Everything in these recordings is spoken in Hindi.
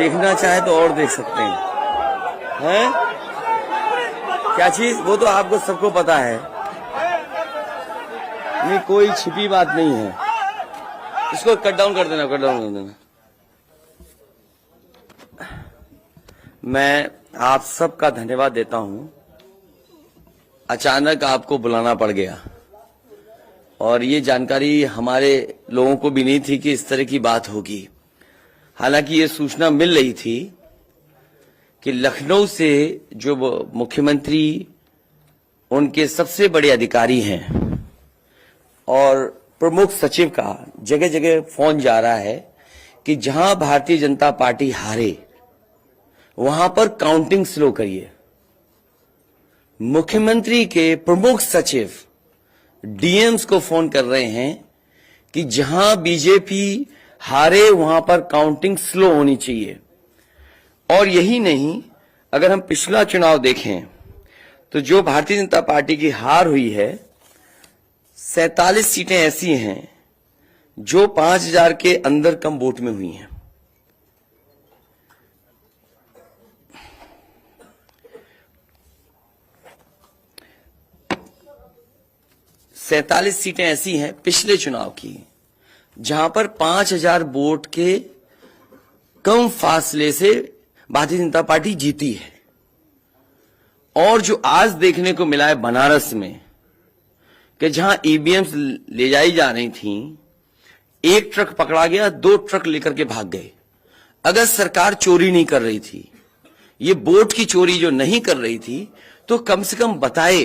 देखना चाहे तो और देख सकते हैं क्या चीज, वो तो आपको सबको पता है, नहीं कोई छिपी बात नहीं है। इसको कट डाउन कर देना, कट डाउन कर देना। मैं आप सबका धन्यवाद देता हूं। अचानक आपको बुलाना पड़ गया और ये जानकारी हमारे लोगों को भी नहीं थी कि इस तरह की बात होगी। हालांकि ये सूचना मिल रही थी कि लखनऊ से जो मुख्यमंत्री उनके सबसे बड़े अधिकारी हैं और प्रमुख सचिव का जगह जगह फोन जा रहा है कि जहां भारतीय जनता पार्टी हारे वहां पर काउंटिंग स्लो करिए। मुख्यमंत्री के प्रमुख सचिव डीएम्स को फोन कर रहे हैं कि जहां बीजेपी हारे वहां पर काउंटिंग स्लो होनी चाहिए। और यही नहीं, अगर हम पिछला चुनाव देखें तो जो भारतीय जनता पार्टी की हार हुई है 47 सीटें ऐसी हैं जो 5000 के अंदर कम वोट में हुई हैं। सैंतालीस सीटें ऐसी हैं पिछले चुनाव की जहां पर 5000 वोट के कम फासले से भारतीय जनता पार्टी जीती है। और जो आज देखने को मिला है बनारस में कि जहां ईवीएम्स ले जाई जा रही थी, एक ट्रक पकड़ा गया, 2 ट्रक लेकर के भाग गए। अगर सरकार चोरी नहीं कर रही थी, ये वोट की चोरी जो नहीं कर रही थी, तो कम से कम बताए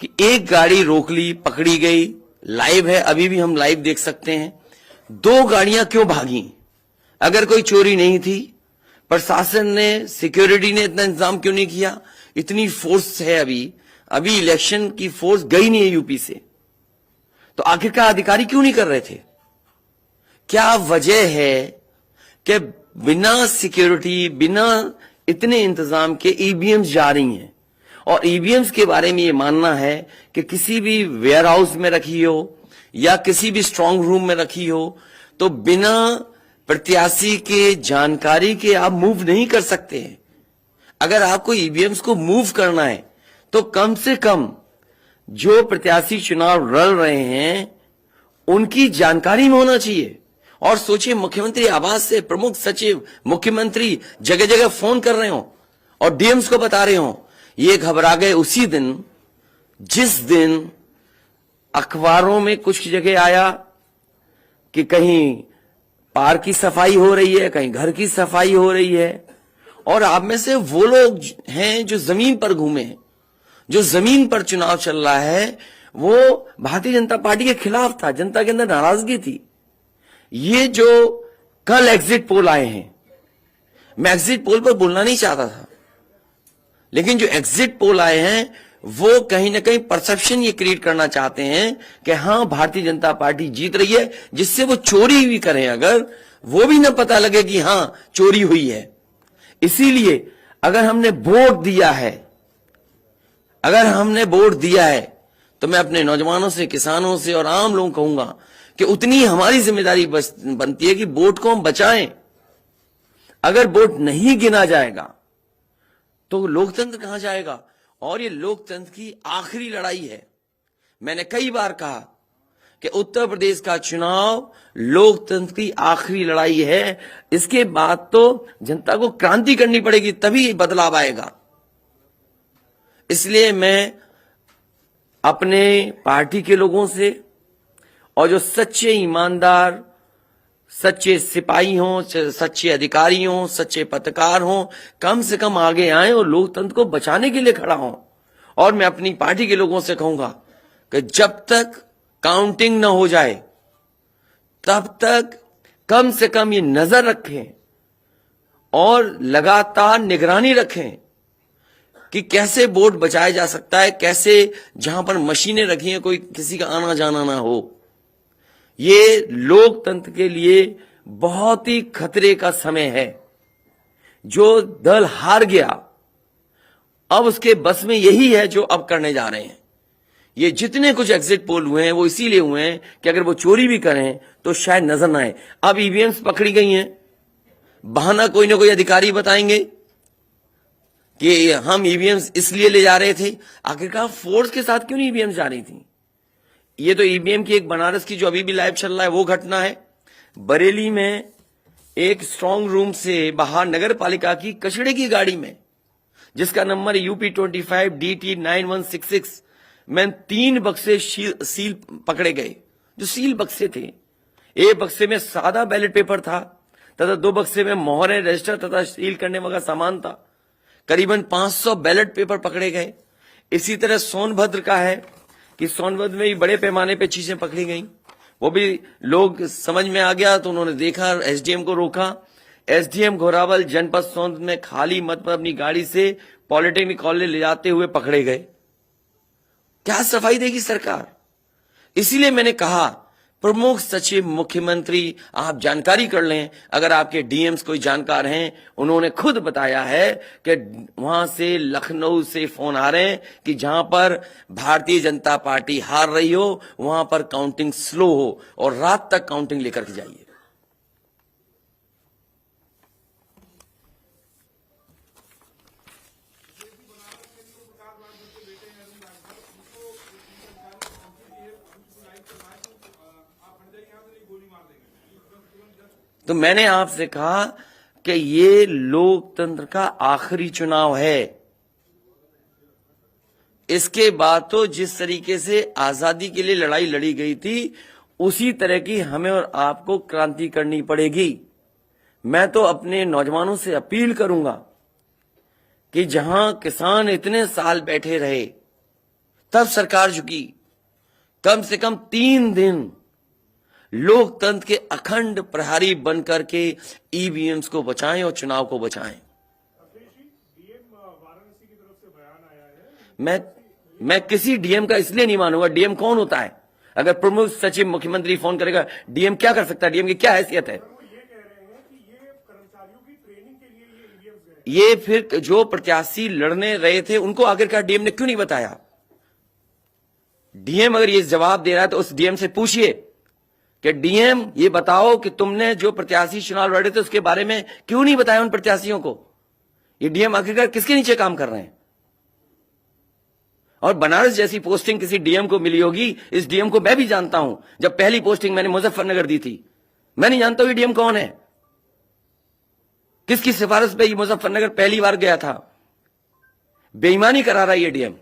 कि एक गाड़ी रोक ली, पकड़ी गई, लाइव है, अभी भी हम लाइव देख सकते हैं। 2 गाड़ियां क्यों भागी? अगर कोई चोरी नहीं थी, प्रशासन ने, सिक्योरिटी ने इतना इंतजाम क्यों नहीं किया? इतनी फोर्स है, अभी इलेक्शन की फोर्स गई नहीं है यूपी से, तो आखिरकार अधिकारी क्यों नहीं कर रहे थे? क्या वजह है कि बिना सिक्योरिटी, बिना इतने इंतजाम के ईवीएम्स जा रही हैं? और ईवीएम्स के बारे में ये मानना है कि किसी भी वेयर हाउस में रखी हो या किसी भी स्ट्रांग रूम में रखी हो, तो बिना प्रत्याशी के जानकारी के आप मूव नहीं कर सकते हैं। अगर आपको ईवीएम्स को मूव करना है तो कम से कम जो प्रत्याशी चुनाव लड़ रहे हैं उनकी जानकारी में होना चाहिए। और सोचिए, मुख्यमंत्री आवास से प्रमुख सचिव, मुख्यमंत्री जगह जगह फोन कर रहे हो और डीएम्स को बता रहे हो। ये घबरा गए उसी दिन जिस दिन अखबारों में कुछ जगह आया कि कहीं पार्क की सफाई हो रही है, कहीं घर की सफाई हो रही है। और आप में से वो लोग हैं जो जमीन पर घूमे, जो जमीन पर चुनाव चल रहा है, वो भारतीय जनता पार्टी के खिलाफ था, जनता के अंदर नाराजगी थी। ये जो कल एग्जिट पोल आए हैं, मैं एग्जिट पोल पर बोलना नहीं चाहता था, लेकिन जो एग्जिट पोल आए हैं वो कहीं ना कहीं परसेप्शन ये क्रिएट करना चाहते हैं कि हां भारतीय जनता पार्टी जीत रही है, जिससे वो चोरी भी करें अगर, वो भी ना पता लगे कि हां चोरी हुई है। इसीलिए अगर हमने वोट दिया है, तो मैं अपने नौजवानों से, किसानों से और आम लोगों को कहूंगा कि उतनी हमारी जिम्मेदारी बनती है कि वोट को हम बचाएं। अगर वोट नहीं गिना जाएगा तो लोकतंत्र कहां जाएगा? और ये लोकतंत्र की आखिरी लड़ाई है। मैंने कई बार कहा कि उत्तर प्रदेश का चुनाव लोकतंत्र की आखिरी लड़ाई है। इसके बाद तो जनता को क्रांति करनी पड़ेगी, तभी बदलाव आएगा। इसलिए मैं अपने पार्टी के लोगों से और जो सच्चे ईमानदार, सच्चे सिपाही हों, सच्चे अधिकारी हों, सच्चे पत्रकार हों, कम से कम आगे आए और लोकतंत्र को बचाने के लिए खड़ा हों। और मैं अपनी पार्टी के लोगों से कहूंगा कि जब तक काउंटिंग न हो जाए तब तक कम से कम ये नजर रखें और लगातार निगरानी रखें कि कैसे वोट बचाया जा सकता है, कैसे जहां पर मशीनें रखी हैं कोई किसी का आना जाना ना हो। ये लोकतंत्र के लिए बहुत ही खतरे का समय है। जो दल हार गया, अब उसके बस में यही है जो अब करने जा रहे हैं। ये जितने कुछ एग्जिट पोल हुए हैं वो इसीलिए हुए हैं कि अगर वो चोरी भी करें तो शायद नजर ना आए। अब ईवीएम्स पकड़ी गई हैं, बहाना कोई ना कोई अधिकारी बताएंगे कि हम ईवीएम्स इसलिए ले जा रहे थे। आखिरकार फोर्स के साथ क्यों नहीं ईवीएम्स जा रही थी? ये तो ईवीएम की एक बनारस की जो अभी भी लाइव चल रहा है वो घटना है। बरेली में एक स्ट्रांग रूम से बाहर नगर पालिका की कचड़े की गाड़ी में, जिसका नंबर UP25DT9166 में 3 बक्से सील पकड़े गए। जो सील बक्से थे, एक बक्से में सादा बैलेट पेपर था तथा 2 बक्से में मोहरें, रजिस्टर तथा सील करने वाला सामान था। करीबन 500 बैलेट पेपर पकड़े गए। इसी तरह सोनभद्र का है कि सोनभद्र में भी बड़े पैमाने पे चीजें पकड़ी गई। वो भी लोग समझ में आ गया तो उन्होंने देखा, एसडीएम को रोका। एसडीएम घोरावल जनपद सोनभद्र में खाली मत पर अपनी गाड़ी से पॉलिटेक्निक कॉलेज ले जाते हुए पकड़े गए। क्या सफाई देगी सरकार? इसीलिए मैंने कहा प्रमुख सचिव मुख्यमंत्री आप जानकारी कर लें। अगर आपके डीएम्स कोई जानकार हैं, उन्होंने खुद बताया है कि वहां से लखनऊ से फोन आ रहे हैं कि जहां पर भारतीय जनता पार्टी हार रही हो वहां पर काउंटिंग स्लो हो और रात तक काउंटिंग लेकर के जाइए। तो मैंने आपसे कहा कि ये लोकतंत्र का आखिरी चुनाव है। इसके बाद तो जिस तरीके से आजादी के लिए लड़ाई लड़ी गई थी, उसी तरह की हमें और आपको क्रांति करनी पड़ेगी। मैं तो अपने नौजवानों से अपील करूंगा कि जहां किसान इतने साल बैठे रहे, तब सरकार झुकी। कम से कम 3 दिन लोकतंत्र के अखंड प्रहरी बनकर के ईवीएम्स को बचाएं और चुनाव को बचाएं। मैं किसी डीएम का इसलिए नहीं मानूंगा। डीएम कौन होता है? अगर प्रमुख सचिव मुख्यमंत्री फोन करेगा, डीएम क्या कर सकता है? डीएम की क्या हैसियत है? ये फिर जो प्रत्याशी लड़ने रहे थे उनको आखिरकार डीएम ने क्यों नहीं बताया? डीएम अगर ये जवाब दे रहा है तो उस डीएम से पूछिए कि डीएम ये बताओ कि तुमने जो प्रत्याशी चुनाव लड़े थे उसके बारे में क्यों नहीं बताया उन प्रत्याशियों को? ये डीएम आखिरकार किसके नीचे काम कर रहे हैं? और बनारस जैसी पोस्टिंग किसी डीएम को मिली होगी, इस डीएम को मैं भी जानता हूं। जब पहली पोस्टिंग मैंने मुजफ्फरनगर दी थी, मैं नहीं जानता हूं ये डीएम कौन है, किसकी सिफारिश पे ये मुजफ्फरनगर पहली बार गया था। बेईमानी करा रहा है ये डीएम।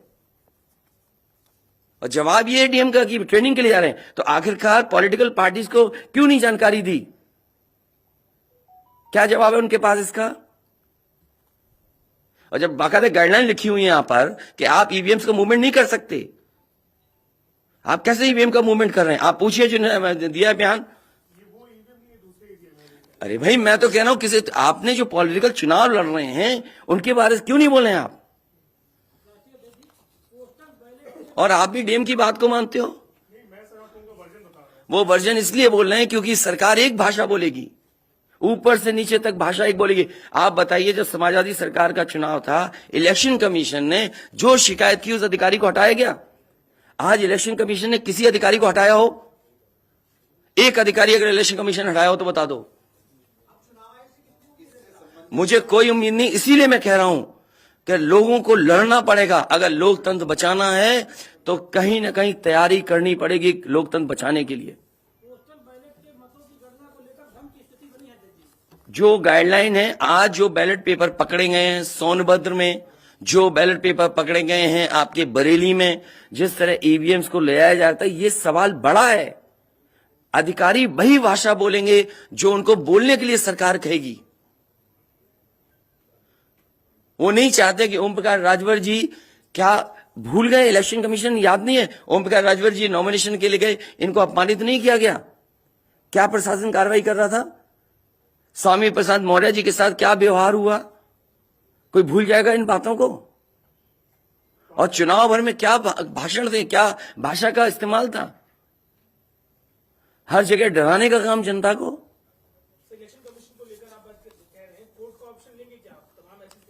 और जवाब ये डीएम का कि ट्रेनिंग के लिए जा रहे हैं। तो आखिरकार पॉलिटिकल पार्टीज को क्यों नहीं जानकारी दी? क्या जवाब है उनके पास इसका? और जब बाकायदा गाइडलाइन लिखी हुई है यहां पर कि आप ईवीएम्स का मूवमेंट नहीं कर सकते, आप कैसे ईवीएम का मूवमेंट कर रहे हैं? आप पूछिए जिन्होंने दिया बयान। अरे भाई, मैं तो कह रहा हूं किसी आपने जो पॉलिटिकल चुनाव लड़ रहे हैं उनके बारे में क्यों नहीं बोल रहे हैं आप? और आप भी डीएम की बात को मानते हो? वो वर्जन इसलिए बोल रहे हैं क्योंकि सरकार एक भाषा बोलेगी, ऊपर से नीचे तक भाषा एक बोलेगी। आप बताइए, जब समाजवादी सरकार का चुनाव था, इलेक्शन कमीशन ने जो शिकायत की उस अधिकारी को हटाया गया? आज इलेक्शन कमीशन ने किसी अधिकारी को हटाया हो? एक अधिकारी अगर इलेक्शन कमीशन हटाया हो तो बता दो। मुझे कोई उम्मीद नहीं। इसीलिए मैं कह रहा हूं कि लोगों को लड़ना पड़ेगा। अगर लोकतंत्र बचाना है तो कहीं ना कहीं तैयारी करनी पड़ेगी लोकतंत्र बचाने के लिए। जो गाइडलाइन है, आज जो बैलेट पेपर पकड़े गए हैं सोनभद्र में, जो बैलेट पेपर पकड़े गए हैं आपके बरेली में, जिस तरह ईवीएम्स को ले आया जाता है, ये सवाल बड़ा है। अधिकारी वही भाषा बोलेंगे जो उनको बोलने के लिए सरकार कहेगी। वो नहीं चाहते कि ओम प्रकाश राजभर जी, क्या भूल गए? इलेक्शन कमीशन याद नहीं है? ओम प्रकाश राजभर जी नॉमिनेशन के लिए गए, इनको अपमानित नहीं किया गया? क्या प्रशासन कार्रवाई कर रहा था? स्वामी प्रसाद मौर्य जी के साथ क्या व्यवहार हुआ? कोई भूल जाएगा इन बातों को? और चुनाव भर में क्या भाषण थे, क्या भाषा का इस्तेमाल था? हर जगह डराने का काम जनता को।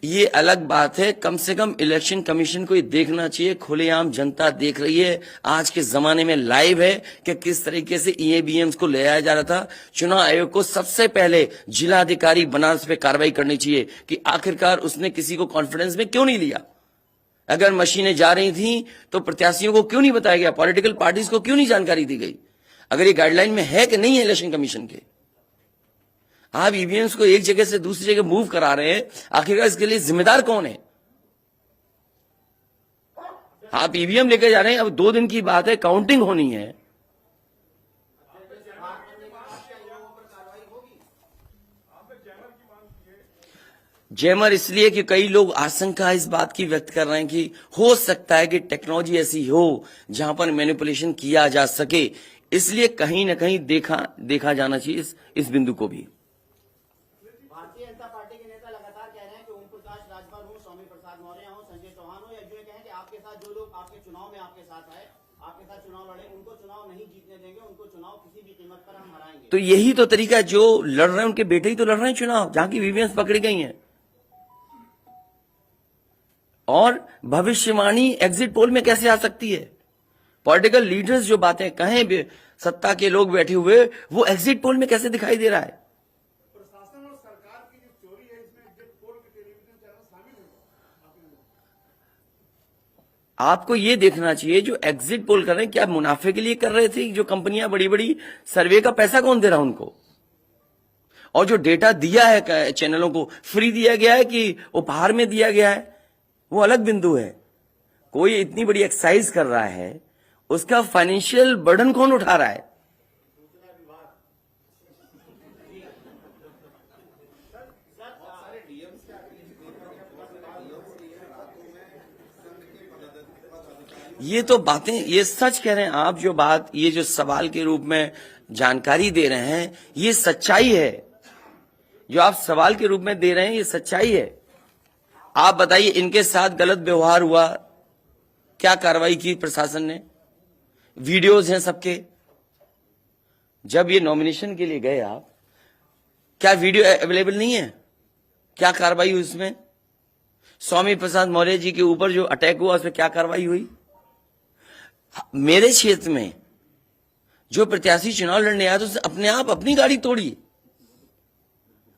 ये अलग बात है, कम से कम इलेक्शन कमीशन को ये देखना चाहिए, खुलेआम जनता देख रही है, आज के जमाने में लाइव है कि किस तरीके से ईवीएम्स को ले आया जा रहा था। चुनाव आयोग को सबसे पहले जिलाधिकारी बनारस पे कार्रवाई करनी चाहिए कि आखिरकार उसने किसी को कॉन्फिडेंस में क्यों नहीं लिया। अगर मशीनें जा रही थी तो प्रत्याशियों को क्यों नहीं बताया गया, पॉलिटिकल पार्टीज को क्यों नहीं जानकारी दी गई। अगर ये गाइडलाइन में है कि नहीं है इलेक्शन कमीशन के, आप ईवीएम्स को एक जगह से दूसरी जगह मूव करा रहे हैं, आखिरकार इसके लिए जिम्मेदार कौन है। आप ईवीएम लेकर जा रहे हैं, अब 2 दिन की बात है, काउंटिंग होनी है। जैमर इसलिए कि कई लोग आशंका इस बात की व्यक्त कर रहे हैं कि हो सकता है कि टेक्नोलॉजी ऐसी हो जहां पर मैनिपुलेशन किया जा सके, इसलिए कहीं ना कहीं देखा जाना चाहिए इस बिंदु को भी। भारतीय जनता पार्टी के नेता लगातार कह रहे हैं कि ओम प्रकाश राजभर हो, स्वामी प्रसाद मौर्य हो, संजय चौहान हो, या जो कहें कि आपके साथ जो लोग आपके चुनाव में आपके साथ आए, आपके साथ चुनाव लड़े, उनको चुनाव नहीं जीतने देंगे, उनको चुनाव किसी भी कीमत पर हम हराएंगे। तो यही तो तरीका, जो लड़ रहे हैं उनके बेटे ही तो लड़ रहे हैं चुनाव, जहां की ईवीएम्स पकड़ी गई हैं। और भविष्यवाणी एग्जिट पोल में कैसे आ सकती है। पॉलिटिकल लीडर्स जो बातें कहें, सत्ता के लोग बैठे हुए, वो एग्जिट पोल में कैसे दिखाई दे रहा है। प्रशासन और सरकार की जो चोरी है, इसमें एग्जिट पोल के टेलीविजन चैनल शामिल है। आपको ये देखना चाहिए, जो एग्जिट पोल कर रहे हैं क्या मुनाफे के लिए कर रहे थे, जो कंपनियां बड़ी बड़ी, सर्वे का पैसा कौन दे रहा है उनको। और जो डेटा दिया है चैनलों को, फ्री दिया गया है कि उपहार में दिया गया है, वो अलग बिंदु है। कोई इतनी बड़ी एक्सरसाइज कर रहा है, उसका फाइनेंशियल बर्डन कौन उठा रहा है। ये तो बातें, ये सच कह रहे हैं आप, जो बात, ये जो सवाल के रूप में जानकारी दे रहे हैं, ये सच्चाई है। जो आप सवाल के रूप में दे रहे हैं, ये सच्चाई है। आप बताइए, इनके साथ गलत व्यवहार हुआ, क्या कार्रवाई की प्रशासन ने। वीडियोज हैं सबके। जब ये नॉमिनेशन के लिए गए आप, क्या वीडियो अवेलेबल नहीं है, क्या कार्रवाई हुई उसमें। स्वामी प्रसाद मौर्य जी के ऊपर जो अटैक हुआ, उसमें क्या कार्रवाई हुई। मेरे क्षेत्र में जो प्रत्याशी चुनाव लड़ने आया, तो उसने अपने आप अपनी गाड़ी तोड़ी,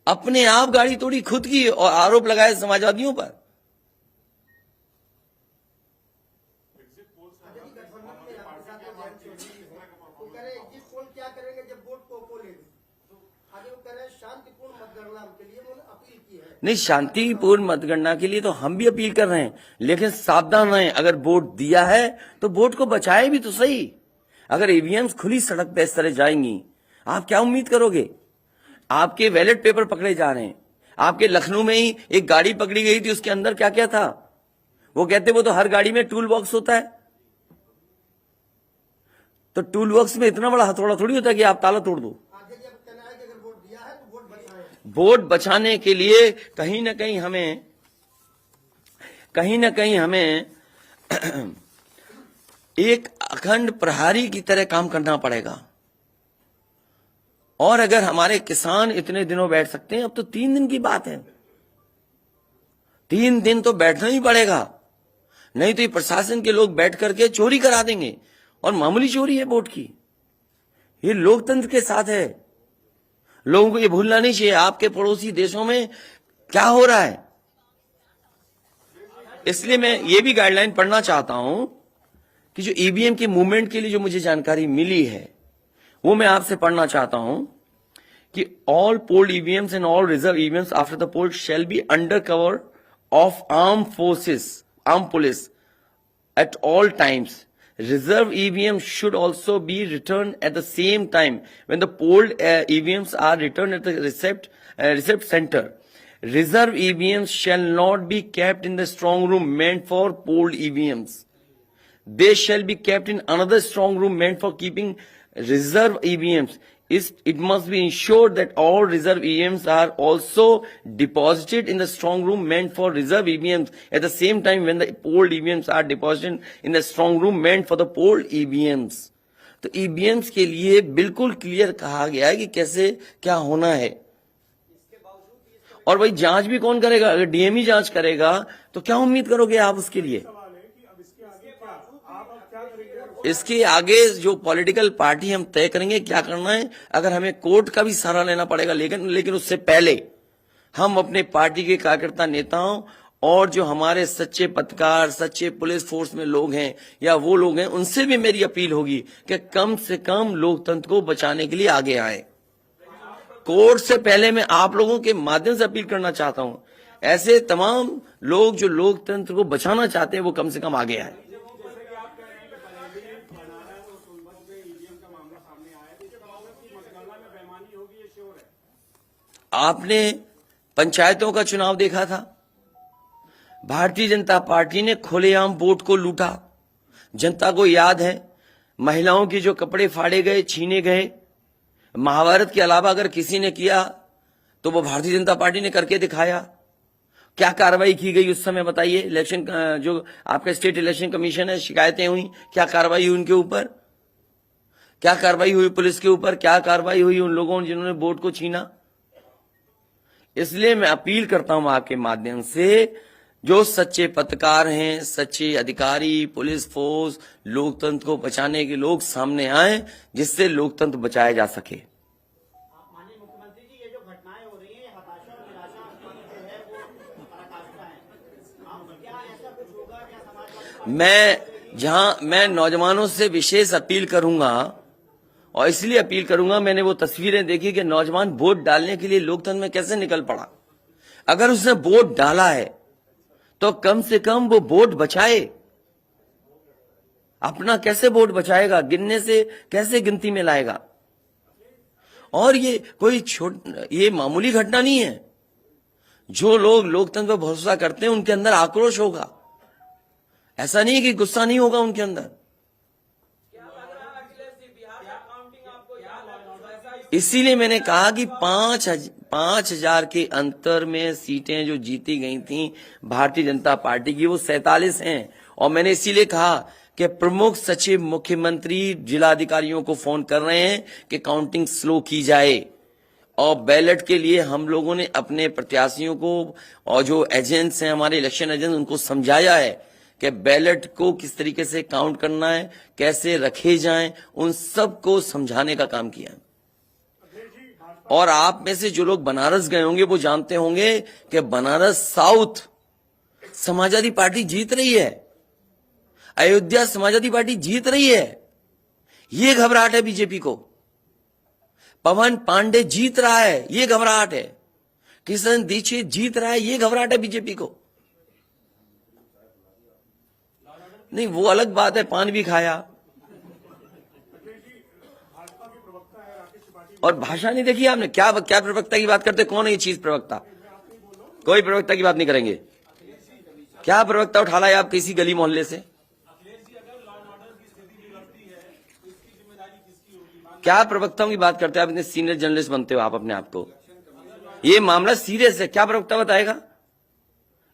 अपने आप गाड़ी तोड़ी खुद की, और आरोप लगाए समाजवादियों पर। क्या करेंगे जब वोट को लेंगे, आगे वो कह रहे हैं शांतिपूर्ण मतगणना के लिए उन्होंने अपील की है। नहीं, शांतिपूर्ण मतगणना के लिए तो हम भी अपील कर रहे हैं, लेकिन सावधान रहें। अगर वोट दिया है तो वोट को बचाए भी तो सही। अगर ईवीएम्स खुली सड़क पे इस तरह जाएंगी, आप क्या उम्मीद करोगे। आपके बैलेट पेपर पकड़े जा रहे हैं। आपके लखनऊ में ही एक गाड़ी पकड़ी गई थी, उसके अंदर क्या क्या था। वो कहते वो तो हर गाड़ी में टूल बॉक्स होता है, तो टूल बॉक्स में इतना बड़ा हथौड़ा थोड़ी होता है कि आप ताला तोड़ दो। वोट बचाने के लिए कहीं ना कहीं हमें एक अखंड प्रहरी की तरह काम करना पड़ेगा। और अगर हमारे किसान इतने दिनों बैठ सकते हैं, अब तो 3 दिन की बात है, 3 दिन तो बैठना ही पड़ेगा, नहीं तो ये प्रशासन के लोग बैठ करके चोरी करा देंगे। और मामूली चोरी है वोट की, ये लोकतंत्र के साथ है। लोगों को ये भूलना नहीं चाहिए आपके पड़ोसी देशों में क्या हो रहा है। इसलिए मैं ये भी गाइडलाइन पढ़ना चाहता हूं कि जो ईवीएम के मूवमेंट के लिए जो मुझे जानकारी मिली है, वो मैं आपसे पढ़ना चाहता हूं कि all polled EVMs and all reserve EVMs after the poll shall be under cover of arm police at all times. Reserve EVMs should also be returned at the same time when the polled EVMs are returned at the receipt center. Reserve EVMs shall not be kept in the strong room meant for polled EVMs. They shall be kept in another strong room meant for keeping reserve EVMs. It must be ensured that all reserve EVMs are also deposited in the strong room meant for reserve EVMs at the same time when the polled EVMs are deposited in the strong room meant for the polled EVMs. तो EVMs के लिए बिल्कुल क्लियर कहा गया है कि कैसे क्या होना है। और भाई जांच भी कौन करेगा? अगर डीएम ही जांच करेगा तो क्या उम्मीद करोगे आप उसके लिए? सवाल है कि अब इसके आगे क्या आप अब क्या करेंगे? इसके आगे जो पॉलिटिकल पार्टी हम तय करेंगे क्या करना है। अगर हमें कोर्ट का भी सहारा लेना पड़ेगा, लेकिन उससे पहले हम अपने पार्टी के कार्यकर्ता नेताओं और जो हमारे सच्चे पत्रकार, सच्चे पुलिस फोर्स में लोग हैं या वो लोग हैं, उनसे भी मेरी अपील होगी कि कम से कम लोकतंत्र को बचाने के लिए आगे आए। कोर्ट से पहले मैं आप लोगों के माध्यम से अपील करना चाहता हूं, ऐसे तमाम लोग जो लोकतंत्र को बचाना चाहते हैं वो कम से कम आगे आए। आपने पंचायतों का चुनाव देखा था, भारतीय जनता पार्टी ने खुलेआम वोट को लूटा। जनता को याद है महिलाओं की जो कपड़े फाड़े गए, छीने गए, महाभारत के अलावा अगर किसी ने किया तो वो भारतीय जनता पार्टी ने करके दिखाया। क्या कार्रवाई की गई उस समय बताइए? इलेक्शन जो आपका स्टेट इलेक्शन कमीशन है, शिकायतें हुई, क्या कार्रवाई हुई उनके ऊपर? क्या कार्रवाई हुई पुलिस के ऊपर? क्या कार्रवाई हुई उन लोगों जिन्होंने वोट को छीना? इसलिए मैं अपील करता हूं आपके माध्यम से, जो सच्चे पत्रकार हैं, सच्चे अधिकारी, पुलिस फोर्स, लोकतंत्र को बचाने के लोग सामने आए, जिससे लोकतंत्र बचाया जा सके। माननीय मुख्यमंत्री जी, ये जो घटनाएं हो रही हैं, हताशा और निराशा की जो है वो पराकाष्ठा है। आप क्या ऐसा कुछ होगा क्या समाजवादी मैं नौजवानों से विशेष अपील करूंगा, और इसलिए अपील करूंगा, मैंने वो तस्वीरें देखी कि नौजवान वोट डालने के लिए लोकतंत्र में कैसे निकल पड़ा। अगर उसने वोट डाला है तो कम से कम वो वोट बचाए। अपना कैसे वोट बचाएगा? गिनने से कैसे गिनती में लाएगा? और ये कोई ये मामूली घटना नहीं है। जो लोग लोकतंत्र पर भरोसा करते हैं उनके अंदर आक्रोश होगा, ऐसा नहीं कि गुस्सा नहीं होगा उनके अंदर। इसीलिए मैंने कहा कि 5,000 के अंतर में सीटें जो जीती गई थी भारतीय जनता पार्टी की, वो 47 हैं। और मैंने इसीलिए कहा कि प्रमुख सचिव मुख्यमंत्री जिलाधिकारियों को फोन कर रहे हैं कि काउंटिंग स्लो की जाए। और बैलेट के लिए हम लोगों ने अपने प्रत्याशियों को और जो एजेंट्स हैं हमारे इलेक्शन एजेंट, उनको समझाया है कि बैलेट को किस तरीके से काउंट करना है, कैसे रखे जाएं, उन सब को समझाने का काम किया है। और आप में से जो लोग बनारस गए होंगे वो जानते होंगे कि बनारस साउथ समाजवादी पार्टी जीत रही है, अयोध्या समाजवादी पार्टी जीत रही है। ये घबराहट है बीजेपी को। पवन पांडे जीत रहा है, ये घबराहट है। किशन दीक्षित जीत रहा है, ये घबराहट है बीजेपी को। नहीं, वो अलग बात है, पान भी खाया। और भाषा नहीं देखी आपने? क्या प्रवक्ता की बात करते? कौन है ये चीज प्रवक्ता? कोई प्रवक्ता की बात नहीं करेंगे। क्या प्रवक्ता उठा लाए आप किसी गली मोहल्ले से? क्या प्रवक्ताओं की बात करते हैं आप? इतने सीनियर जर्नलिस्ट बनते हो आप अपने आप को। ये मामला सीरियस है, क्या प्रवक्ता बताएगा?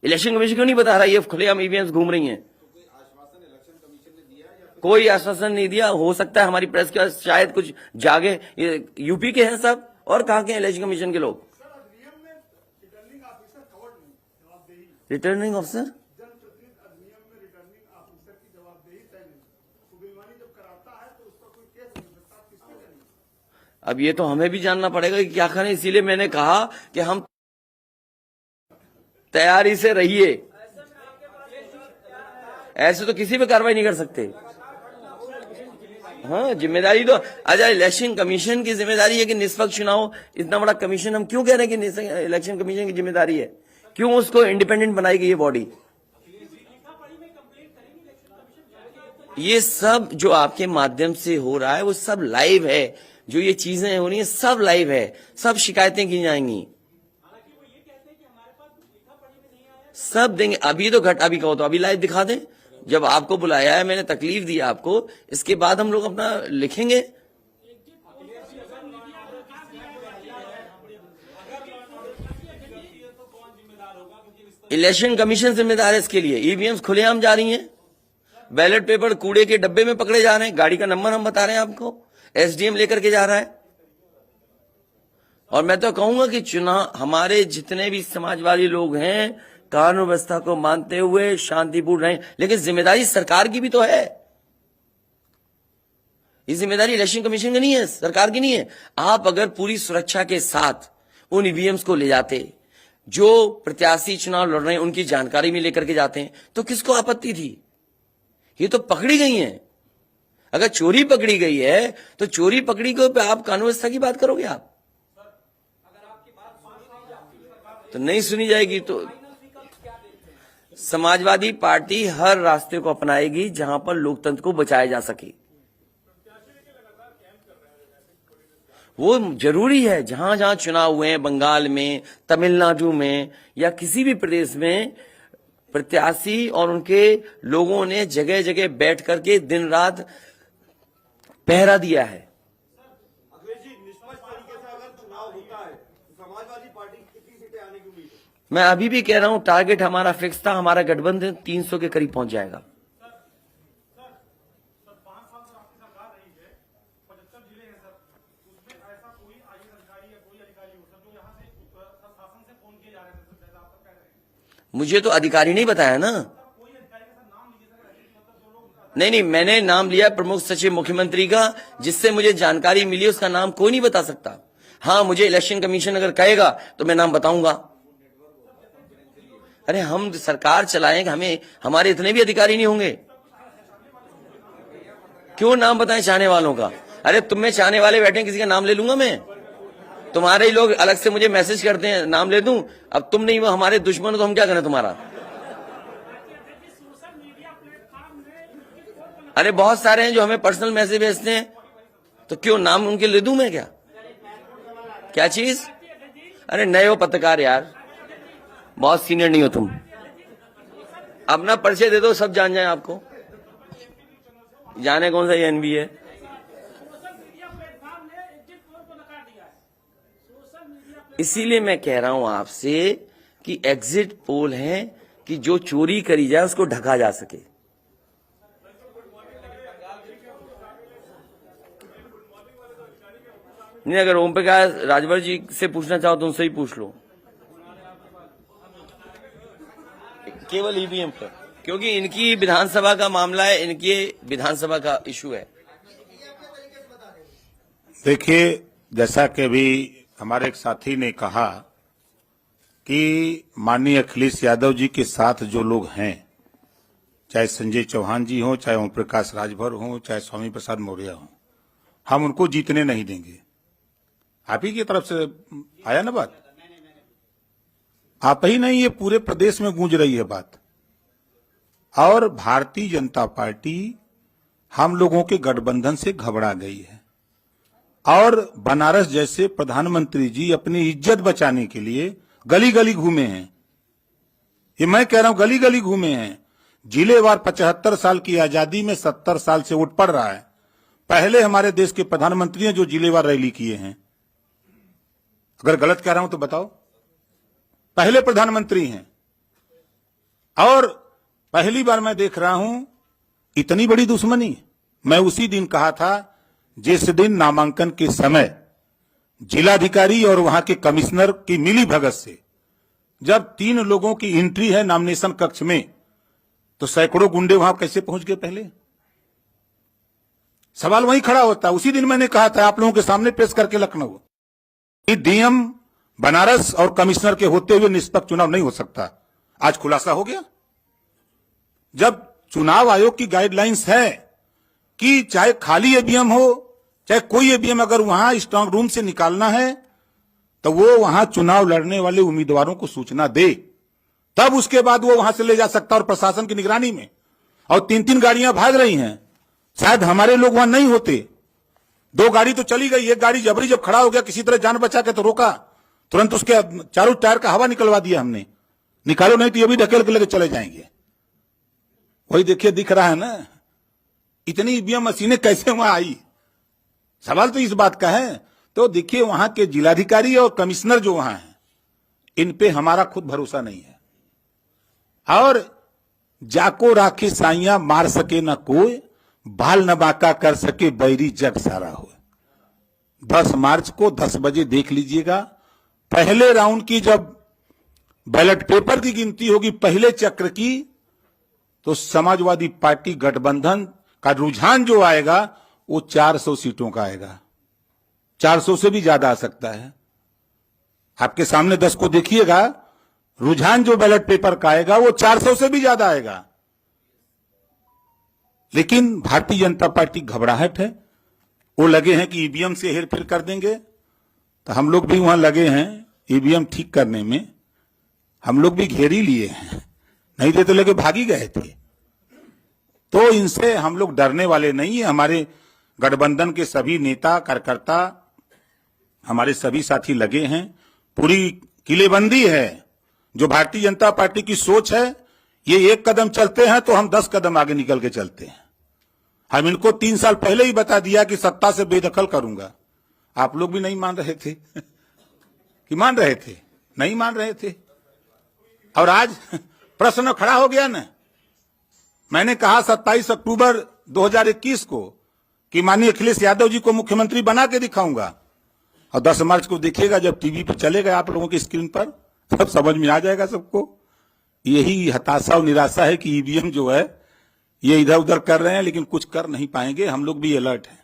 इलेक्शन कमीशन क्यों नहीं बता रहा? ये खुलेआम ईवीएम्स घूम रही हैं। कोई आश्वासन नहीं दिया। हो सकता है हमारी प्रेस का शायद कुछ जागे। ये यूपी के हैं सब, और कहां के इलेक्शन कमीशन के लोग? रिटर्निंग ऑफिसर अब ये तो हमें भी जानना पड़ेगा कि क्या करें। इसीलिए मैंने कहा कि हम तैयारी से रहिए। ऐसे तो किसी पे कार्रवाई नहीं कर सकते। हाँ, जिम्मेदारी तो अच्छा इलेक्शन कमीशन की जिम्मेदारी है कि निष्पक्ष चुनाव। इतना बड़ा कमीशन, हम क्यों कह रहे हैं कि इलेक्शन कमीशन की जिम्मेदारी है? क्यों उसको इंडिपेंडेंट बनाई गई ये बॉडी? ये सब जो आपके माध्यम से हो रहा है वो सब लाइव है। जो ये चीजें हो रही है सब लाइव है, सब शिकायतें की जाएंगी, सब देंगे। अभी तो अभी कहो तो अभी लाइव दिखा दें। जब आपको बुलाया है, मैंने तकलीफ दी आपको, इसके बाद हम लोग अपना लिखेंगे। इलेक्शन कमीशन जिम्मेदार है इसके लिए। ईवीएम्स खुलेआम जा रही हैं, बैलेट पेपर कूड़े के डब्बे में पकड़े जा रहे हैं, गाड़ी का नंबर हम बता रहे हैं आपको, एसडीएम लेकर के जा रहा है। और मैं तो कहूंगा कि चुनाव हमारे जितने भी समाजवादी लोग हैं कानून व्यवस्था को मानते हुए शांतिपूर्ण रहें, लेकिन जिम्मेदारी सरकार की भी तो है। ये जिम्मेदारी इलेक्शन कमीशन की नहीं है, सरकार की नहीं है। आप अगर पूरी सुरक्षा के साथ उन ईवीएम्स को ले जाते, जो प्रत्याशी चुनाव लड़ रहे हैं उनकी जानकारी में लेकर के जाते हैं, तो किसको आपत्ति थी? ये तो पकड़ी गई हैं। अगर चोरी पकड़ी गई है तो चोरी पकड़ी को पे आप कानून व्यवस्था की बात करोगे? आप तो नहीं सुनी जाएगी। तो समाजवादी पार्टी हर रास्ते को अपनाएगी जहां पर लोकतंत्र को बचाया जा सके। वो जरूरी है। जहां जहां चुनाव हुए हैं, बंगाल में, तमिलनाडु में या किसी भी प्रदेश में, प्रत्याशी और उनके लोगों ने जगह जगह बैठ करके दिन रात पहरा दिया है। अखिलेश जी, निष्पक्ष तरीके से अगर चुनाव होता है तो समाजवादी पार्टी कितनी सीटें आने की उम्मीद है? मैं अभी भी कह रहा हूं, टारगेट हमारा फिक्स था। हमारा गठबंधन 300 के करीब पहुंच जाएगा। मुझे तो अधिकारी नहीं बताया ना। नहीं, मैंने नाम लिया प्रमुख सचिव मुख्यमंत्री का, जिससे मुझे जानकारी मिली। उसका नाम कोई नहीं बता सकता। हाँ, मुझे इलेक्शन कमीशन अगर कहेगा तो मैं नाम बताऊंगा। अरे हम सरकार चलाएंगे, हमें हमारे इतने भी अधिकारी नहीं होंगे। क्यों नाम बताएं चाहने वालों का? अरे तुम में चाहने वाले बैठे, किसी का नाम ले लूंगा मैं? तुम्हारे ही लोग अलग से मुझे मैसेज करते हैं, नाम ले दूं? अब तुम नहीं, वो हमारे दुश्मन हो तो हम क्या करें तुम्हारा? अरे बहुत सारे हैं जो हमें पर्सनल मैसेज भेजते हैं, तो क्यों नाम उनके ले दूं मैं? क्या चीज? अरे नए हो पत्रकार यार, बहुत सीनियर नहीं हो तुम। अपना परिचय दे दो, सब जान जाए आपको। जाने कौन सा एनबी है। इसीलिए मैं कह रहा हूं आपसे कि एग्जिट पोल है कि जो चोरी करी जाए उसको ढका जा सके। नहीं, अगर ओम प्रकाश राजभर जी से पूछना चाहो तो उनसे ही पूछ लो, केवल ईवीएम पर, क्योंकि इनकी विधानसभा का मामला है, इनकी विधानसभा का इशू है। देखिए, जैसा कि अभी हमारे एक साथी ने कहा कि माननीय अखिलेश यादव जी के साथ जो लोग हैं, चाहे संजय चौहान जी हो, चाहे ओम प्रकाश राजभर हो, चाहे स्वामी प्रसाद मौर्य हो, हम उनको जीतने नहीं देंगे। आप ही की तरफ से आया ना बात? आप ही नहीं, ये पूरे प्रदेश में गूंज रही है बात। और भारतीय जनता पार्टी हम लोगों के गठबंधन से घबरा गई है और बनारस जैसे प्रधानमंत्री जी अपनी इज्जत बचाने के लिए गली गली घूमे हैं। ये मैं कह रहा हूं, गली गली घूमे हैं। जिलेवार 75 साल की आजादी में 70 साल से वोट पड़ रहा है। पहले हमारे देश के प्रधानमंत्री हैं जो जिलेवार रैली किए हैं। अगर गलत कह रहा हूं तो बताओ। पहले प्रधानमंत्री हैं और पहली बार मैं देख रहा हूं इतनी बड़ी दुश्मनी। मैं उसी दिन कहा था जिस दिन नामांकन के समय जिलाधिकारी और वहां के कमिश्नर की मिली भगत से जब 3 लोगों की एंट्री है नॉमिनेशन कक्ष में, तो सैकड़ों गुंडे वहां कैसे पहुंच गए? पहले सवाल वहीं खड़ा होता है। उसी दिन मैंने कहा था आप लोगों के सामने पेश करके लखनऊ कि डीएम बनारस और कमिश्नर के होते हुए निष्पक्ष चुनाव नहीं हो सकता। आज खुलासा हो गया। जब चुनाव आयोग की गाइडलाइंस है कि चाहे खाली ईवीएम हो चाहे कोई ईवीएम, अगर वहां स्ट्रांग रूम से निकालना है तो वो वहां चुनाव लड़ने वाले उम्मीदवारों को सूचना दे, तब उसके बाद वो वहां से ले जा सकता। और प्रशासन की निगरानी में, और 3-3 गाड़ियां भाग रही हैं। शायद हमारे लोग वहां नहीं होते। 2 गाड़ी तो चली गई, एक गाड़ी जबरी जब खड़ा हो गया किसी तरह जान बचा के तो रोका, तुरंत उसके चारों टायर का हवा निकलवा दिया हमने। निकालो नहीं तो ये भी ढकेल के लेके चले जाएंगे। वही देखिए, दिख रहा है ना इतनी ईवीएम मशीनें कैसे वहां आई। सवाल तो इस बात का है। तो देखिए, वहां के जिलाधिकारी और कमिश्नर जो वहां हैं, इन पे हमारा खुद भरोसा नहीं है। और जाको राखी साइया मार सके न कोई, बाल न बांका कर सके बैरी जग सारा हो। 10 मार्च को 10 बजे देख लीजिएगा। पहले राउंड की जब बैलेट पेपर की गिनती होगी पहले चक्र की, तो समाजवादी पार्टी गठबंधन का रुझान जो आएगा वो 400 सीटों का आएगा। 400 से भी ज्यादा आ सकता है। आपके सामने 10 को देखिएगा, रुझान जो बैलेट पेपर का आएगा वो 400 से भी ज्यादा आएगा। लेकिन भारतीय जनता पार्टी घबराहट है। वो लगे हैं कि ईवीएम से हेरफेर कर देंगे, तो हम लोग भी वहां लगे हैं ईवीएम ठीक करने में। हम लोग भी घेर ही लिए हैं, नहीं देते लेके भागी गए थे। तो इनसे हम लोग डरने वाले नहीं है। हमारे गठबंधन के सभी नेता कार्यकर्ता, हमारे सभी साथी लगे हैं। पूरी किलेबंदी है। जो भारतीय जनता पार्टी की सोच है, ये एक कदम चलते हैं तो हम 10 कदम आगे निकल के चलते हैं। हम इनको 3 साल पहले ही बता दिया कि सत्ता से बेदखल करूंगा। आप लोग भी नहीं मान रहे थे कि मान रहे थे? नहीं मान रहे थे। और आज प्रश्न खड़ा हो गया ना। मैंने कहा 27 अक्टूबर 2021 को कि माननीय अखिलेश यादव जी को मुख्यमंत्री बना के दिखाऊंगा, और 10 मार्च को देखिएगा जब टीवी पे चलेगा आप लोगों की स्क्रीन पर, तब समझ में आ जाएगा सबको। यही हताशा और निराशा है कि ईवीएम जो है ये इधर उधर कर रहे हैं, लेकिन कुछ कर नहीं पाएंगे। हम लोग भी अलर्ट हैं।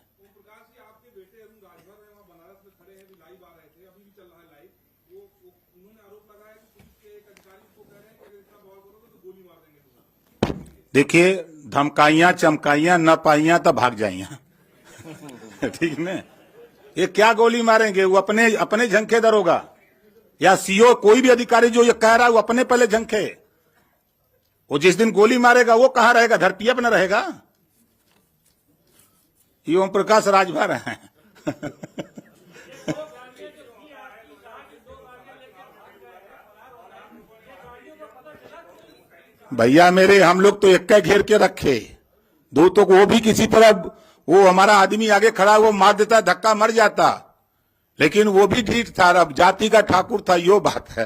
देखिए, धमकाइयां चमकाइयां न पाइयां तो भाग जाइयां। ठीक है, ये क्या गोली मारेंगे? वो अपने झंखे दरोगा या सीओ, कोई भी अधिकारी जो ये कह रहा है वो अपने पहले झंखे। वो जिस दिन गोली मारेगा वो कहां रहेगा? धरती पर न रहेगा। ये ओम प्रकाश राजभर हैं। भैया मेरे, हम लोग तो एक घेर के रखे, दो तो वो भी किसी तरह, वो हमारा आदमी आगे खड़ा वो मार देता, धक्का मर जाता, लेकिन वो भी ढीठ था। अब जाति का ठाकुर था, यो बात है।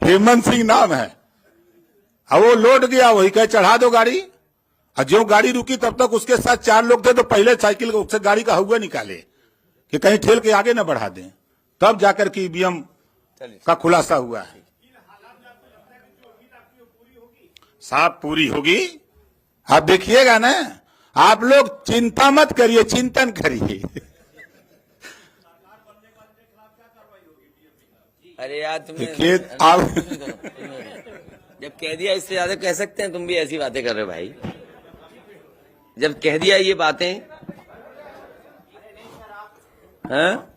हेमंत सिंह नाम है। अब वो लौट गया, वही कहे चढ़ा दो गाड़ी। और जो गाड़ी रुकी तब तक उसके साथ 4 लोग थे, तो पहले साइकिल से गाड़ी का हुआ निकाले कि कहीं ठेल के आगे न बढ़ा दें। तब जाकर के ईवीएम का खुलासा हुआ है। साफ पूरी होगी, आप देखिएगा ना। आप लोग चिंता मत करिए, चिंतन करिए। अरे यार तुमने देखिए आप जब कह दिया, इससे ज्यादा कह सकते हैं? तुम भी ऐसी बातें कर रहे हो भाई। जब कह दिया ये बातें, हाँ?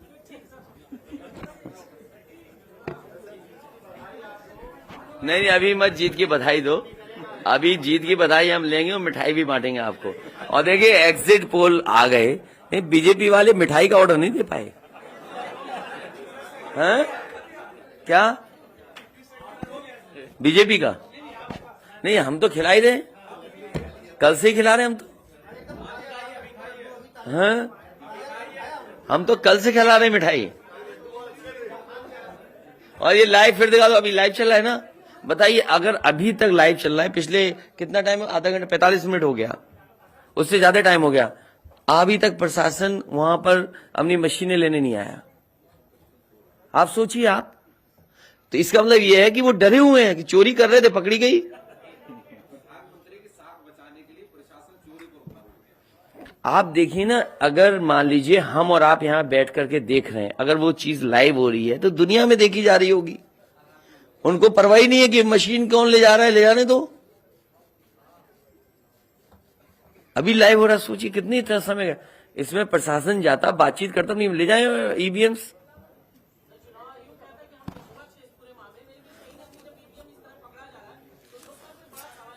नहीं, अभी मत जीत की बधाई दो। अभी जीत की बधाई हम लेंगे और मिठाई भी बांटेंगे आपको। और देखिए, एग्जिट पोल आ गए, बीजेपी वाले मिठाई का ऑर्डर नहीं दे पाए। हैं? क्या बीजेपी का? नहीं, हम तो खिला ही रहे, कल से ही खिला रहे हम तो। हैं? हम तो कल से खिला रहे मिठाई। और ये लाइव फिर दिखा दो। अभी लाइव चल रहा है ना। बताइए, अगर अभी तक लाइव चल रहा है, पिछले कितना टाइम? आधा घंटा, 45 मिनट हो गया, उससे ज्यादा टाइम हो गया, अभी तक प्रशासन वहां पर अपनी मशीनें लेने नहीं आया। आप सोचिए आप। तो इसका मतलब यह है कि वो डरे हुए हैं कि चोरी कर रहे थे, पकड़ी गई। आप देखिए ना, अगर मान लीजिए हम और आप यहां बैठ करके देख रहे हैं, अगर वो चीज लाइव हो रही है तो दुनिया में देखी जा रही होगी। उनको परवाही नहीं है कि मशीन कौन ले जा रहा है, ले जाने दो। अभी लाइव हो रहा, सोचिए कितनी इतना समय। इसमें प्रशासन जाता, बातचीत करता, नहीं ले जाए ईवीएम्स।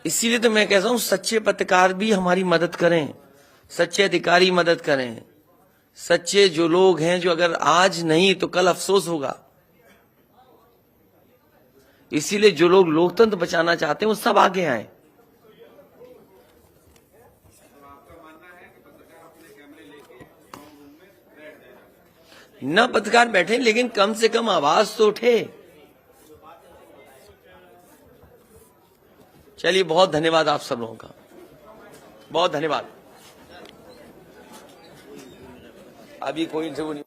इसीलिए तो मैं कहता हूं, सच्चे पत्रकार भी हमारी मदद करें, सच्चे अधिकारी मदद करें, सच्चे जो लोग हैं, जो अगर आज नहीं तो कल अफसोस होगा। इसीलिए जो लोग लोकतंत्र बचाना चाहते हैं वो सब आगे आए। न पत्रकार बैठे, लेकिन कम से कम आवाज तो उठे। चलिए, बहुत धन्यवाद आप सब लोगों का, बहुत धन्यवाद। अभी कोई इंटरव्यू नहीं